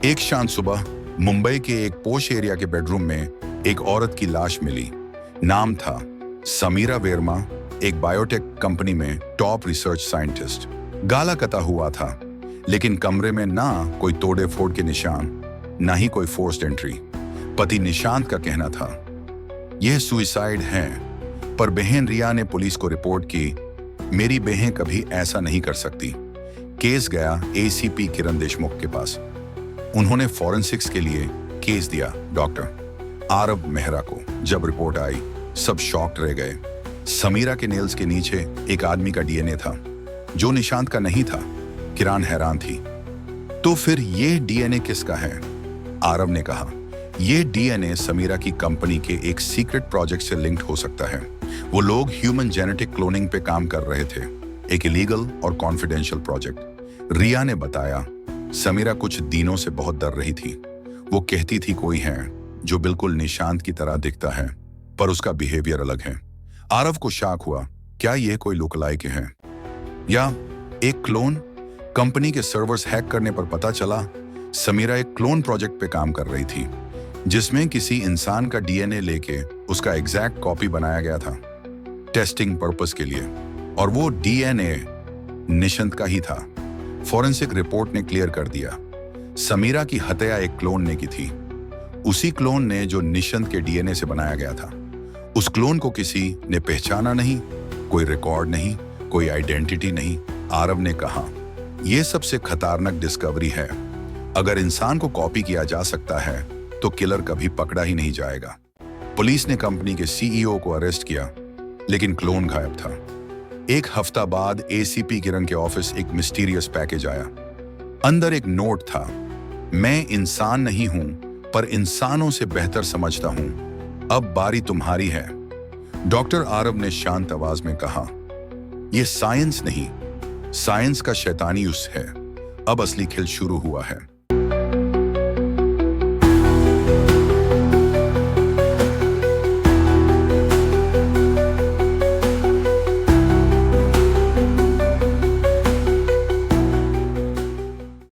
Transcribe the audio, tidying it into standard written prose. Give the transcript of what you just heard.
एक शांत सुबह मुंबई के एक पोश एरिया के बेडरूम में एक औरत की लाश मिली। नाम था समीरा वर्मा, एक बायोटेक कंपनी में टॉप रिसर्च साइंटिस्ट। गाला कटा हुआ था, लेकिन कमरे में ना कोई तोड़े फोड़ के निशान, ना ही कोई फोर्स्ड एंट्री। पति निशांत का कहना था यह सुइसाइड है, पर बहन रिया ने पुलिस को रिपोर्ट की, मेरी बहन कभी ऐसा नहीं कर सकती। केस गया एसीपी किरण देशमुख के पास। उन्होंने फॉरेंसिक्स के लिए केस दिया डॉक्टर आरव मेहरा को। जब रिपोर्ट आई, सब शॉक्ड रह गए। समीरा के नेल्स के नीचे एक आदमी का डीएनए था, जो निशांत का नहीं था। किरण हैरान थी, तो फिर ये डीएनए किसका है? आरव ने कहा, यह डीएनए समीरा की कंपनी के एक सीक्रेट प्रोजेक्ट से लिंक्ड हो सकता है। वो लोग ह्यूमन जेनेटिक क्लोनिंग पे काम कर रहे थे, एक इलीगल और कॉन्फिडेंशियल प्रोजेक्ट। रिया ने बताया, समीरा कुछ दिनों से बहुत डर रही थी। वो कहती थी कोई है जो बिल्कुल निशांत की तरह दिखता है, पर उसका बिहेवियर अलग है। आरव को शॉक हुआ, क्या यह कोई लुकलाइक है या एक क्लोन? कंपनी के सर्वर्स हैक करने पर पता चला समीरा एक क्लोन प्रोजेक्ट पे काम कर रही थी, जिसमें किसी इंसान का डीएनए लेके उसका एग्जैक्ट कॉपी बनाया गया था टेस्टिंग पर्पस के लिए, और वो डीएनए निशांत का ही था। फॉरेंसिक रिपोर्ट ने क्लियर कर दिया, समीरा की हत्या एक क्लोन ने की थी। उसी क्लोन ने जो निशांत के डीएनए से बनाया गया था। उस क्लोन को किसी ने पहचाना नहीं, कोई रिकॉर्ड नहीं, कोई आइडेंटिटी नहीं। आरव ने कहा, यह सबसे खतरनाक डिस्कवरी है। अगर इंसान को कॉपी किया जा सकता है तो किलर कभी पकड़ा ही नहीं जाएगा। पुलिस ने कंपनी के सीईओ को अरेस्ट किया, लेकिन क्लोन गायब था। एक हफ्ता बाद एसीपी किरण के ऑफिस एक मिस्टीरियस पैकेज आया। अंदर एक नोट था, मैं इंसान नहीं हूं, पर इंसानों से बेहतर समझता हूं। अब बारी तुम्हारी है। डॉक्टर आरव ने शांत आवाज में कहा, यह साइंस नहीं, साइंस का शैतानी उस है। अब असली खेल शुरू हुआ है।